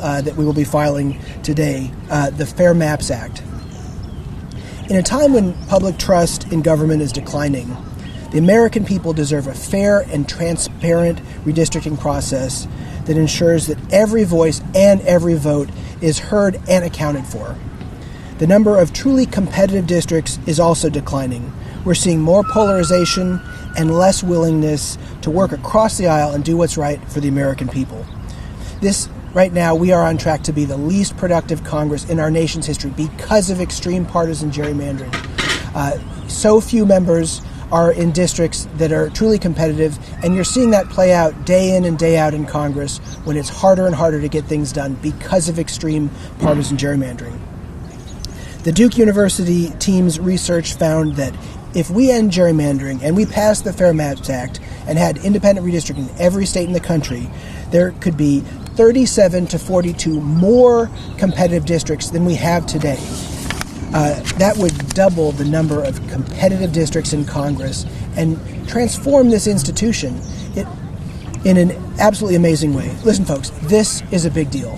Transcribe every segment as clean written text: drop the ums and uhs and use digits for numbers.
that we will be filing today, the Fair Maps Act. In a time when public trust in government is declining, the American people deserve a fair and transparent redistricting process that ensures that every voice and every vote is heard and accounted for. The number of truly competitive districts is also declining. We're seeing more polarization and less willingness to work across the aisle and do what's right for the American people. Right now, we are on track to be the least productive Congress in our nation's history because of extreme partisan gerrymandering. So few members are in districts that are truly competitive, and you're seeing that play out day in and day out in Congress when it's harder and harder to get things done because of extreme partisan gerrymandering. The Duke University team's research found that if we end gerrymandering and we pass the Fair Maps Act and had independent redistricting in every state in the country, there could be 37 to 42 more competitive districts than we have today. That would double the number of competitive districts in Congress and transform this institution in an absolutely amazing way. Listen, folks, this is a big deal.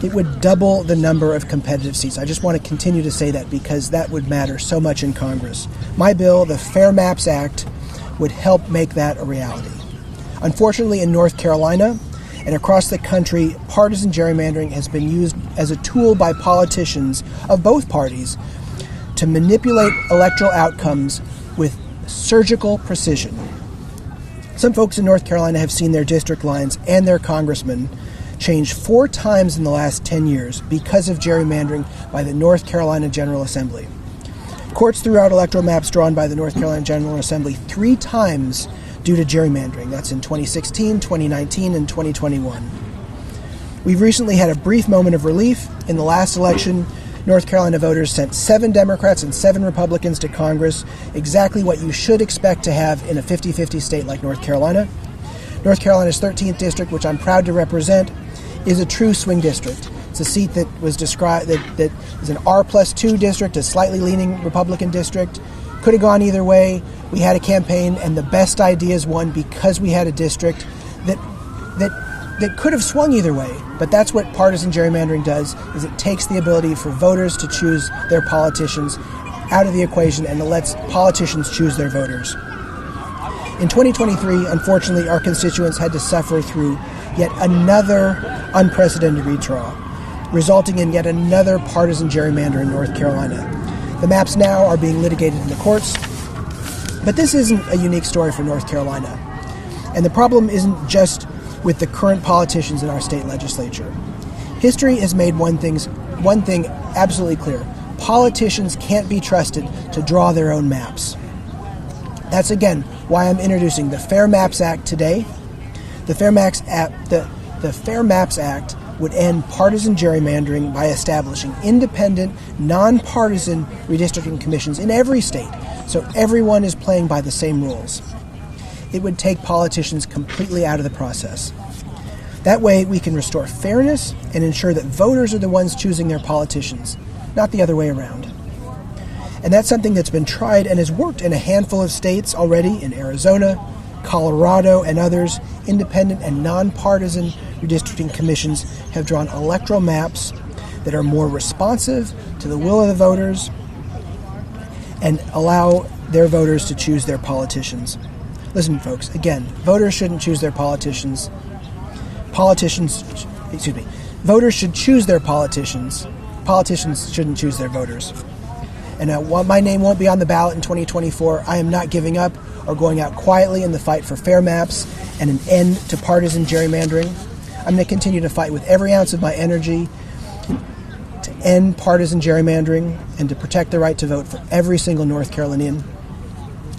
It would double the number of competitive seats. I just want to continue to say that because that would matter so much in Congress. My bill, the Fair Maps Act, would help make that a reality. Unfortunately, in North Carolina and across the country, partisan gerrymandering has been used as a tool by politicians of both parties to manipulate electoral outcomes with surgical precision. Some folks in North Carolina have seen their district lines and their congressmen change 4 times in the last 10 years because of gerrymandering by the North Carolina General Assembly. Courts threw out electoral maps drawn by the North Carolina General Assembly 3 times due to gerrymandering. That's in 2016, 2019, and 2021. We've recently had a brief moment of relief. In the last election, North Carolina voters sent 7 Democrats and 7 Republicans to Congress, exactly what you should expect to have in a 50-50 state like North Carolina. North Carolina's 13th district, which I'm proud to represent, is a true swing district. It's a seat that was described that is an R+2 district, a slightly leaning Republican district. Could have gone either way. We had a campaign, and the best ideas won because we had a district that could have swung either way. But that's what partisan gerrymandering does, is it takes the ability for voters to choose their politicians out of the equation and it lets politicians choose their voters. In 2023, unfortunately, our constituents had to suffer through yet another unprecedented redraw, resulting in yet another partisan gerrymander in North Carolina. The maps now are being litigated in the courts, but this isn't a unique story for North Carolina. And the problem isn't just with the current politicians in our state legislature. History has made one thing absolutely clear. Politicians can't be trusted to draw their own maps. That's, again, why I'm introducing the Fair Maps Act today. The Fair Maps Act would end partisan gerrymandering by establishing independent, non-partisan redistricting commissions in every state, so everyone is playing by the same rules. It would take politicians completely out of the process. That way, we can restore fairness and ensure that voters are the ones choosing their politicians, not the other way around. And that's something that's been tried and has worked in a handful of states already, in Arizona, Colorado, and others. Independent and nonpartisan redistricting commissions have drawn electoral maps that are more responsive to the will of the voters and allow their voters to choose their politicians. Listen, folks, again, voters shouldn't choose their politicians. Voters should choose their politicians. Politicians shouldn't choose their voters. And while my name won't be on the ballot in 2024, I am not giving up or going out quietly in the fight for fair maps and an end to partisan gerrymandering. I'm going to continue to fight with every ounce of my energy to end partisan gerrymandering and to protect the right to vote for every single North Carolinian.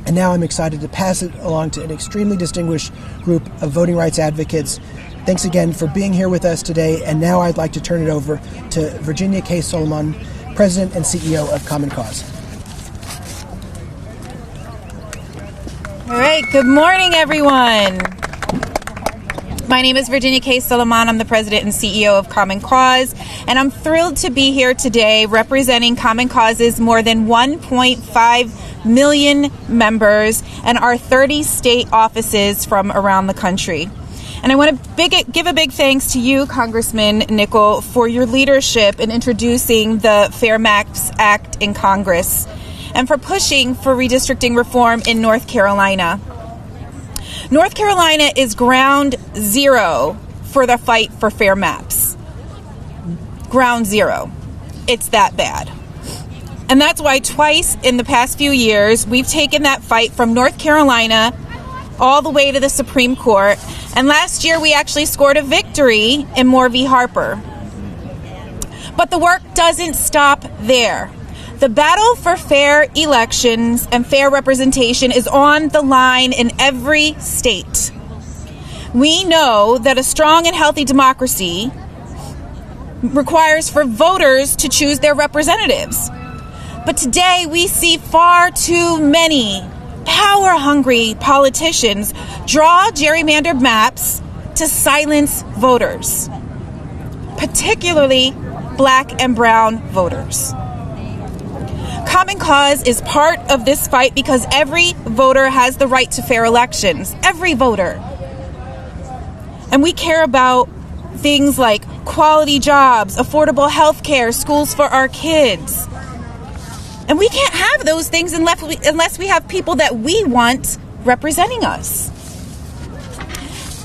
And now I'm excited to pass it along to an extremely distinguished group of voting rights advocates. Thanks again for being here with us today. And now I'd like to turn it over to Virginia Kase Solomón, President and CEO of Common Cause. All right, good morning, everyone. My name is Virginia Kase Solomón. I'm the President and CEO of Common Cause, and I'm thrilled to be here today representing Common Cause's more than 1.5 million members and our 30 state offices from around the country. And I want to give a big thanks to you, Congressman Nickel, for your leadership in introducing the Fair Maps Act in Congress and for pushing for redistricting reform in North Carolina. North Carolina is ground zero for the fight for fair maps. Ground zero. It's that bad. And that's why twice in the past few years, we've taken that fight from North Carolina all the way to the Supreme Court. And last year, we actually scored a victory in Moore v. Harper. But the work doesn't stop there. The battle for fair elections and fair representation is on the line in every state. We know that a strong and healthy democracy requires for voters to choose their representatives. But today we see far too many power-hungry politicians draw gerrymandered maps to silence voters, particularly black and brown voters. Common Cause is part of this fight because every voter has the right to fair elections. Every voter. And we care about things like quality jobs, affordable health care, schools for our kids. And we can't have those things unless we have people that we want representing us.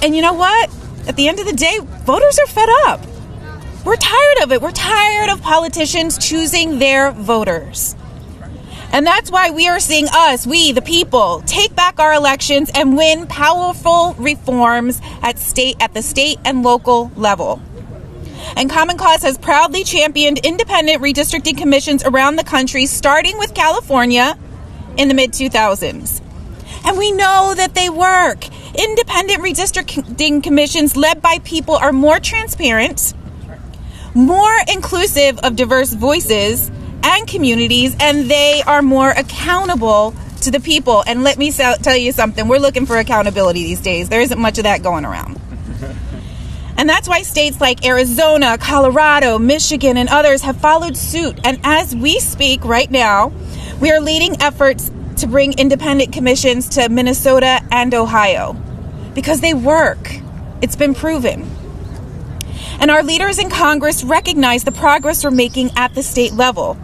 And you know what? At the end of the day, voters are fed up. We're tired of it. We're tired of politicians choosing their voters. And that's why we are seeing us, we, the people, take back our elections and win powerful reforms at the state and local level. And Common Cause has proudly championed independent redistricting commissions around the country, starting with California in the mid-2000s. And we know that they work. Independent redistricting commissions led by people are more transparent, more inclusive of diverse voices and communities, and they are more accountable to the people. And let me tell you something, we're looking for accountability these days. There isn't much of that going around. And that's why states like Arizona, Colorado, Michigan, and others have followed suit. And as we speak right now, we are leading efforts to bring independent commissions to Minnesota and Ohio because they work. It's been proven. And our leaders in Congress recognize the progress we're making at the state level.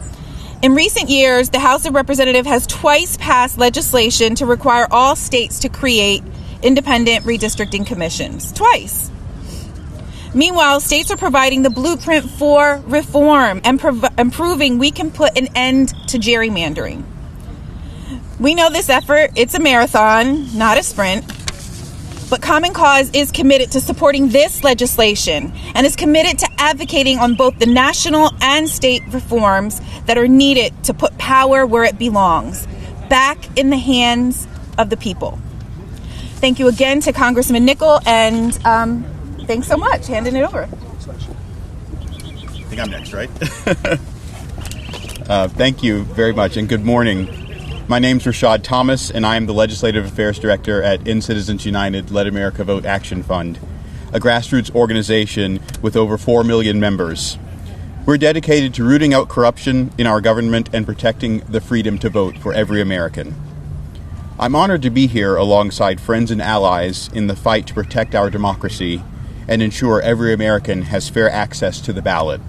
In recent years, the House of Representatives has twice passed legislation to require all states to create independent redistricting commissions. Twice. Meanwhile, states are providing the blueprint for reform and proving we can put an end to gerrymandering. We know this effort, it's a marathon, not a sprint. But Common Cause is committed to supporting this legislation and is committed to advocating on both the national and state reforms that are needed to put power where it belongs, back in the hands of the people. Thank you again to Congressman Nickel, and thanks so much. Handing it over. I think I'm next, right? Thank you very much, and good morning. My name's Rushad Thomas, and I am the Legislative Affairs Director at In Citizens United Let America Vote Action Fund, a grassroots organization with over 4 million members. We're dedicated to rooting out corruption in our government and protecting the freedom to vote for every American. I'm honored to be here alongside friends and allies in the fight to protect our democracy and ensure every American has fair access to the ballot.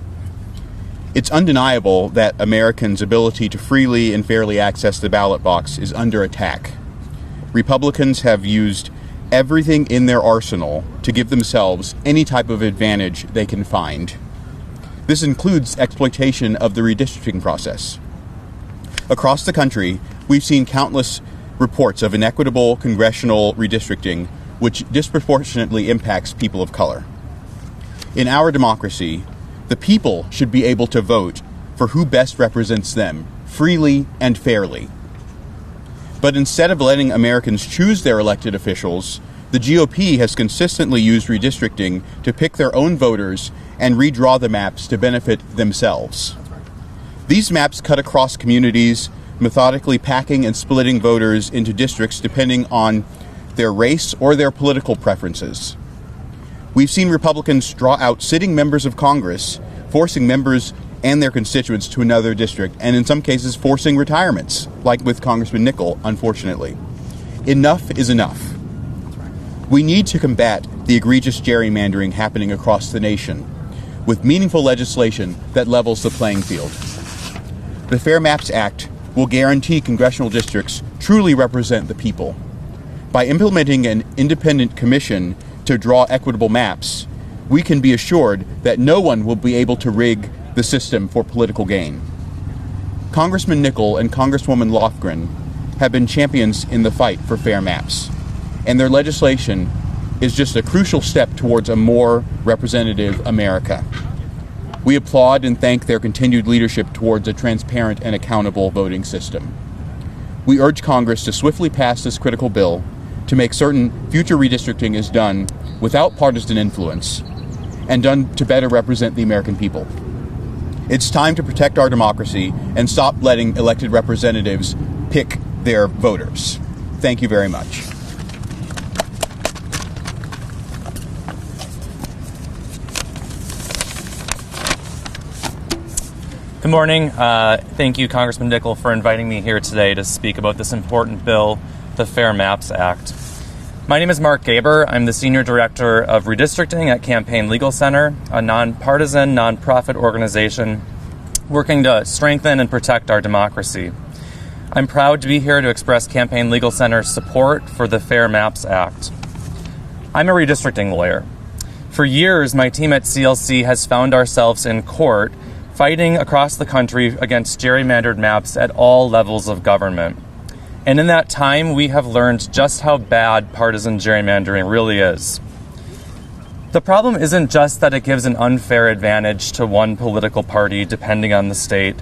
It's undeniable that Americans' ability to freely and fairly access the ballot box is under attack. Republicans have used everything in their arsenal to give themselves any type of advantage they can find. This includes exploitation of the redistricting process. Across the country, we've seen countless reports of inequitable congressional redistricting, which disproportionately impacts people of color. In our democracy, the people should be able to vote for who best represents them, freely and fairly. But instead of letting Americans choose their elected officials, the GOP has consistently used redistricting to pick their own voters and redraw the maps to benefit themselves. These maps cut across communities, methodically packing and splitting voters into districts depending on their race or their political preferences. We've seen Republicans draw out sitting members of Congress, forcing members and their constituents to another district, and in some cases forcing retirements, like with Congressman Nickel, unfortunately. Enough is enough. We need to combat the egregious gerrymandering happening across the nation with meaningful legislation that levels the playing field. The Fair Maps Act will guarantee congressional districts truly represent the people. By implementing an independent commission to draw equitable maps, we can be assured that no one will be able to rig the system for political gain. Congressman Nickel and Congresswoman Lofgren have been champions in the fight for fair maps, and their legislation is just a crucial step towards a more representative America. We applaud and thank their continued leadership towards a transparent and accountable voting system. We urge Congress to swiftly pass this critical bill to make certain future redistricting is done without partisan influence and done to better represent the American people. It's time to protect our democracy and stop letting elected representatives pick their voters. Thank you very much. Good morning. Thank you, Congressman Nickel, for inviting me here today to speak about this important bill, the Fair Maps Act. My name is Mark Gaber. I'm the Senior Director of Redistricting at Campaign Legal Center, a nonpartisan, nonprofit organization working to strengthen and protect our democracy. I'm proud to be here to express Campaign Legal Center's support for the Fair Maps Act. I'm a redistricting lawyer. For years, my team at CLC has found ourselves in court fighting across the country against gerrymandered maps at all levels of government. And in that time, we have learned just how bad partisan gerrymandering really is. The problem isn't just that it gives an unfair advantage to one political party depending on the state.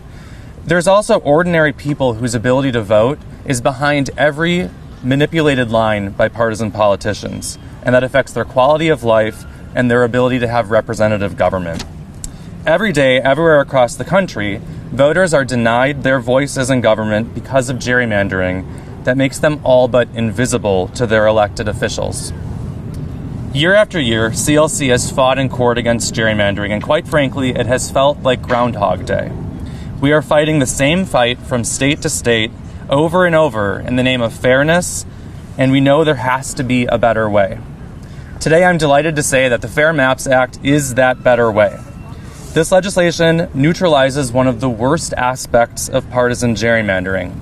There's also ordinary people whose ability to vote is behind every manipulated line by partisan politicians, and that affects their quality of life and their ability to have representative government. Every day, everywhere across the country, voters are denied their voices in government because of gerrymandering that makes them all but invisible to their elected officials. Year after year, CLC has fought in court against gerrymandering, and quite frankly, it has felt like Groundhog Day. We are fighting the same fight from state to state over and over in the name of fairness, and we know there has to be a better way. Today, I'm delighted to say that the Fair Maps Act is that better way. This legislation neutralizes one of the worst aspects of partisan gerrymandering,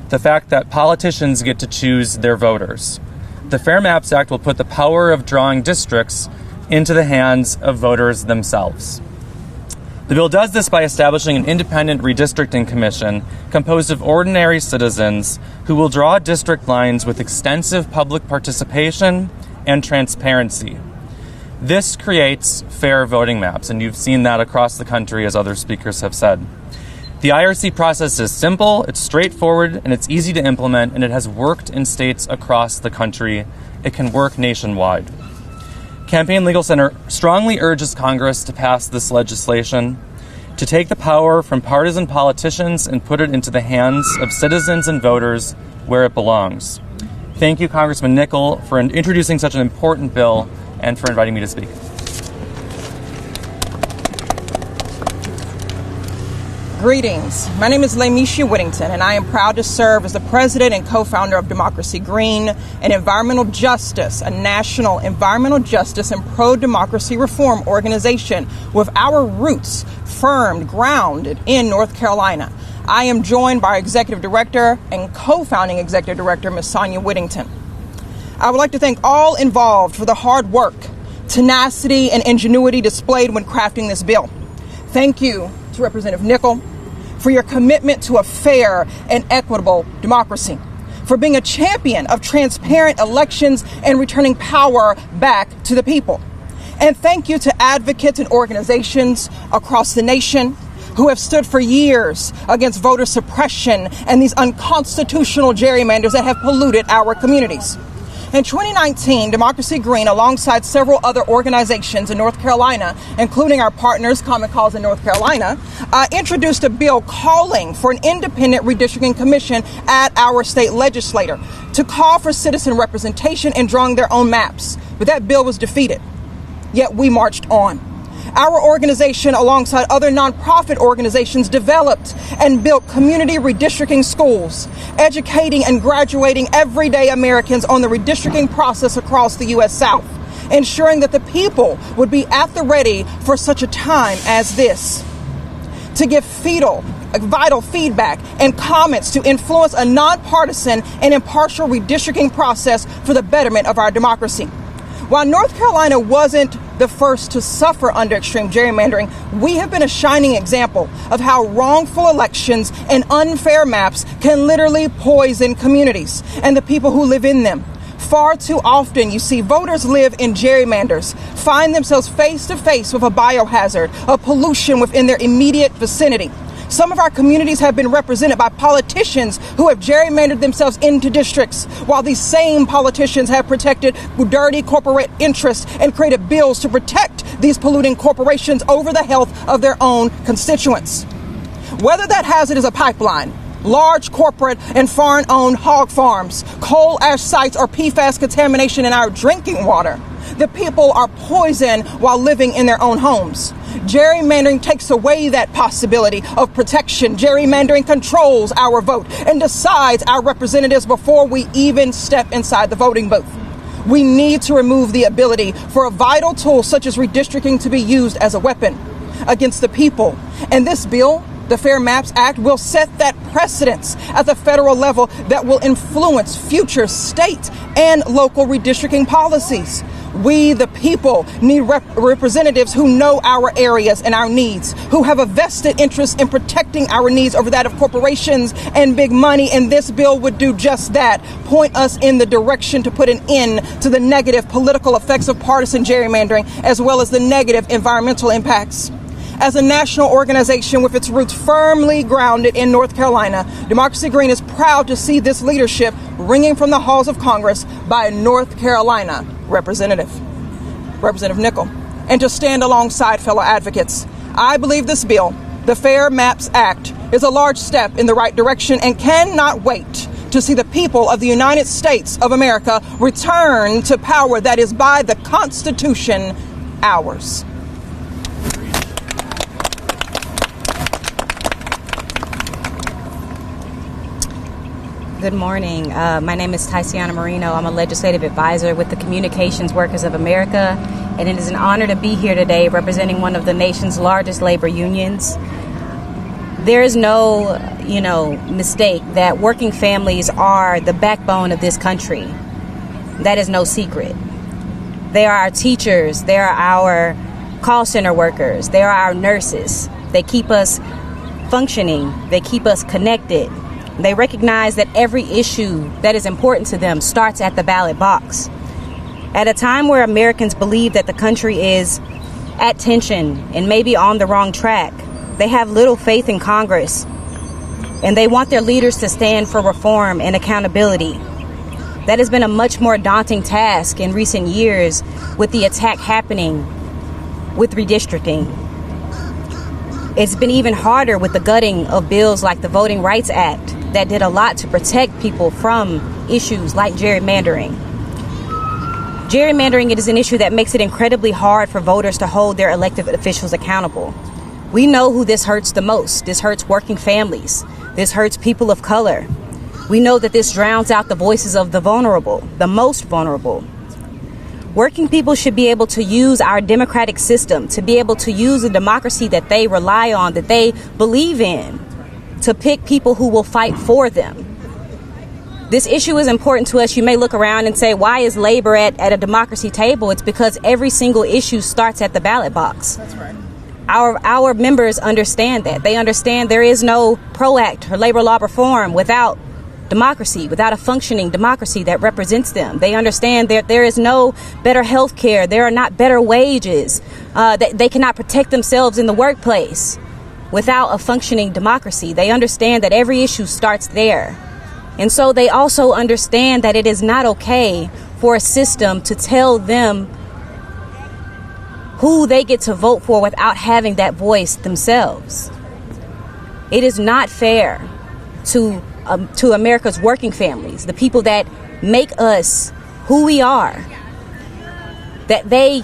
the fact that politicians get to choose their voters. The Fair Maps Act will put the power of drawing districts into the hands of voters themselves. The bill does this by establishing an independent redistricting commission composed of ordinary citizens who will draw district lines with extensive public participation and transparency. This creates fair voting maps, and you've seen that across the country, as other speakers have said. The IRC process is simple, it's straightforward, and it's easy to implement, and it has worked in states across the country. It can work nationwide. Campaign Legal Center strongly urges Congress to pass this legislation, to take the power from partisan politicians and put it into the hands of citizens and voters where it belongs. Thank you, Congressman Nickel, for introducing such an important bill and for inviting me to speak. Greetings. My name is Lamisha Whittington, and I am proud to serve as the president and co-founder of Democracy Green, an environmental justice, a national environmental justice and pro-democracy reform organization with our roots firm, grounded in North Carolina. I am joined by our executive director and co-founding executive director, Ms. Sonia Whittington. I would like to thank all involved for the hard work, tenacity, and ingenuity displayed when crafting this bill. Thank you to Representative Nickel for your commitment to a fair and equitable democracy, for being a champion of transparent elections and returning power back to the people. And thank you to advocates and organizations across the nation who have stood for years against voter suppression and these unconstitutional gerrymanders that have polluted our communities. In 2019, Democracy Green, alongside several other organizations in North Carolina, including our partners, Common Cause in North Carolina, introduced a bill calling for an independent redistricting commission at our state legislature to call for citizen representation and drawing their own maps. But that bill was defeated. Yet we marched on. Our organization, alongside other nonprofit organizations, developed and built community redistricting schools, educating and graduating everyday Americans on the redistricting process across the U.S. South, ensuring that the people would be at the ready for such a time as this, to give vital feedback and comments to influence a nonpartisan and impartial redistricting process for the betterment of our democracy. While North Carolina wasn't the first to suffer under extreme gerrymandering, we have been a shining example of how wrongful elections and unfair maps can literally poison communities and the people who live in them. Far too often, you see voters live in gerrymanders, find themselves face to face with a biohazard, a pollution within their immediate vicinity. Some of our communities have been represented by politicians who have gerrymandered themselves into districts, while these same politicians have protected dirty corporate interests and created bills to protect these polluting corporations over the health of their own constituents. Whether that hazard is a pipeline, large corporate and foreign-owned hog farms, coal ash sites, or PFAS contamination in our drinking water, the people are poisoned while living in their own homes. Gerrymandering takes away that possibility of protection. Gerrymandering controls our vote and decides our representatives before we even step inside the voting booth. We need to remove the ability for a vital tool such as redistricting to be used as a weapon against the people. And this bill, the Fair Maps Act, will set that precedence at the federal level that will influence future state and local redistricting policies. We, the people, need representatives who know our areas and our needs, who have a vested interest in protecting our needs over that of corporations and big money. And this bill would do just that, point us in the direction to put an end to the negative political effects of partisan gerrymandering, as well as the negative environmental impacts. As a national organization with its roots firmly grounded in North Carolina, Democracy Green is proud to see this leadership ringing from the halls of Congress by a North Carolina representative, Representative Nickel, and to stand alongside fellow advocates. I believe this bill, the Fair Maps Act, is a large step in the right direction and cannot wait to see the people of the United States of America return to power that is by the Constitution ours. Good morning. My name is Marino. I'm a legislative advisor with the Communications Workers of America, and it is an honor to be here today representing one of the nation's largest labor unions. There is no, mistake that working families are the backbone of this country. That is no secret. They are our teachers. They are our call center workers. They are our nurses. They keep us functioning. They keep us connected. They recognize that every issue that is important to them starts at the ballot box. At a time where Americans believe that the country is at tension and maybe on the wrong track, they have little faith in Congress, and they want their leaders to stand for reform and accountability. That has been a much more daunting task in recent years with the attack happening with redistricting. It's been even harder with the gutting of bills like the Voting Rights Act that did a lot to protect people from issues like gerrymandering. Gerrymandering is an issue that makes it incredibly hard for voters to hold their elected officials accountable. We know who this hurts the most. This hurts working families. This hurts people of color. We know that this drowns out the voices of the vulnerable, the most vulnerable. Working people should be able to use our democratic system, to be able to use the democracy that they rely on, that they believe in, to pick people who will fight for them. This issue is important to us. You may look around and say, why is labor at a democracy table? It's because every single issue starts at the ballot box. That's right. Our members understand that. They understand there is no PRO Act or labor law reform without democracy, without a functioning democracy that represents them. They understand that there is no better health care. There are not better wages. They cannot protect themselves in the workplace without a functioning democracy. They understand that every issue starts there. And so they also understand that it is not okay for a system to tell them who they get to vote for without having that voice themselves. It is not fair to America's working families, the people that make us who we are, that they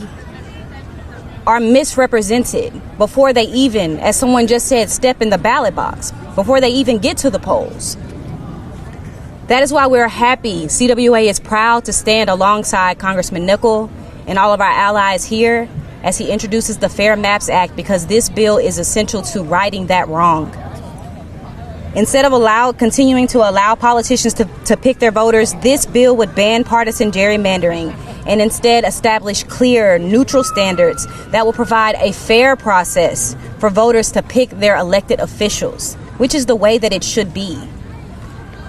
are misrepresented before they even, as someone just said, step in the ballot box, before they even get to the polls. That is why we're happy. CWA is proud to stand alongside Congressman Nickel and all of our allies here as he introduces the Fair Maps Act, because this bill is essential to righting that wrong. Instead of continuing to allow politicians to pick their voters, this bill would ban partisan gerrymandering and instead establish clear, neutral standards that will provide a fair process for voters to pick their elected officials, which is the way that it should be.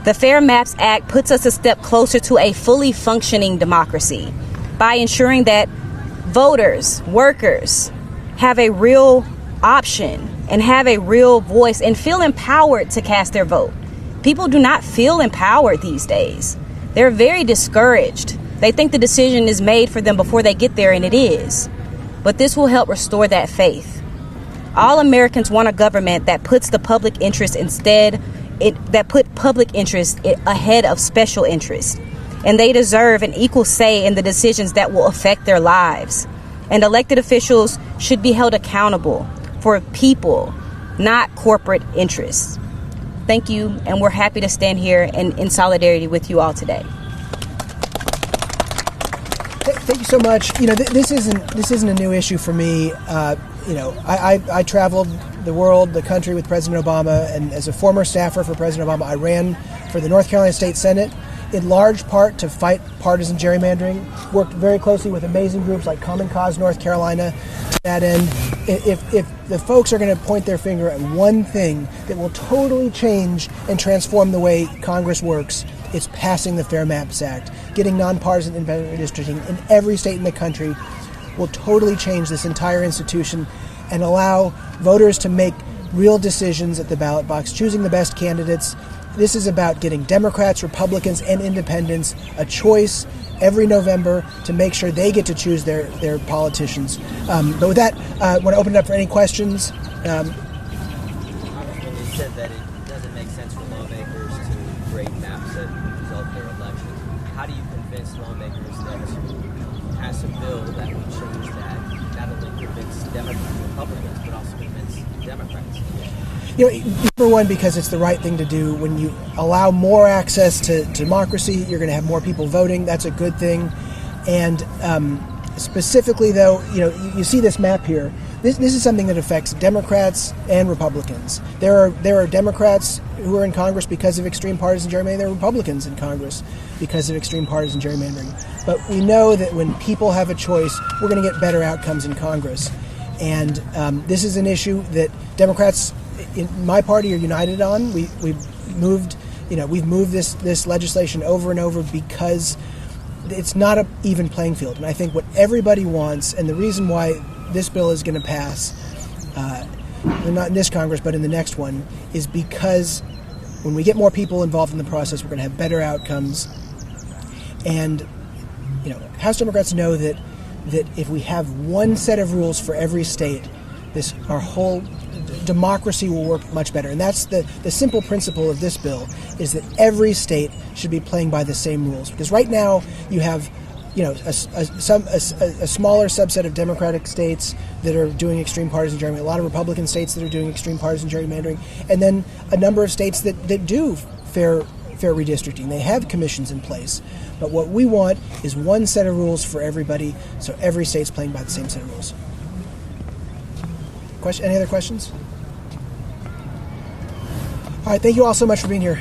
The Fair Maps Act puts us a step closer to a fully functioning democracy by ensuring that voters, workers, have a real option and have a real voice and feel empowered to cast their vote. People do not feel empowered these days. They're very discouraged. They think the decision is made for them before they get there, and it is. But this will help restore that faith. All Americans want a government that puts the public interest that put public interest ahead of special interest. And they deserve an equal say in the decisions that will affect their lives. And elected officials should be held accountable for people, not corporate interests. Thank you, and we're happy to stand here and in solidarity with you all today. Thank you so much. This isn't a new issue for me. I traveled the world, the country with President Obama, and as a former staffer for President Obama, I ran for the North Carolina State Senate, in large part to fight partisan gerrymandering. Worked very closely with amazing groups like Common Cause North Carolina to that end. If the folks are going to point their finger at one thing that will totally change and transform the way Congress works, it's passing the Fair Maps Act. Getting non-partisan independent redistricting in every state in the country will totally change this entire institution and allow voters to make real decisions at the ballot box, choosing the best candidates. This is about getting Democrats, Republicans, and independents a choice every November to make sure they get to choose their politicians. But with that, I want to open it up for any questions. Congressman, you said that it doesn't make sense for lawmakers to create maps that result in their election. How do you convince lawmakers then to pass a bill that would change that, not only convince Democrats and Republicans, but also convince Democrats? Number one, because it's the right thing to do. When you allow more access to democracy, you're going to have more people voting. That's a good thing. And specifically, though, you see this map here. This is something that affects Democrats and Republicans. There are Democrats who are in Congress because of extreme partisan gerrymandering. There are Republicans in Congress because of extreme partisan gerrymandering. But we know that when people have a choice, we're going to get better outcomes in Congress. And this is an issue that Democrats in my party are united on. We've moved this legislation over and over because it's not an even playing field. And I think what everybody wants, and the reason why this bill is going to pass, not in this Congress but in the next one, is because when we get more people involved in the process, we're going to have better outcomes. And House Democrats know that if we have one set of rules for every state, our whole democracy will work much better. And that's the simple principle of this bill, is that every state should be playing by the same rules. Because right now you have a smaller subset of Democratic states that are doing extreme partisan gerrymandering, a lot of Republican states that are doing extreme partisan gerrymandering, and then a number of states that do fair redistricting. They have commissions in place. But what we want is one set of rules for everybody, so every state's playing by the same set of rules. Any other questions? All right, thank you all so much for being here.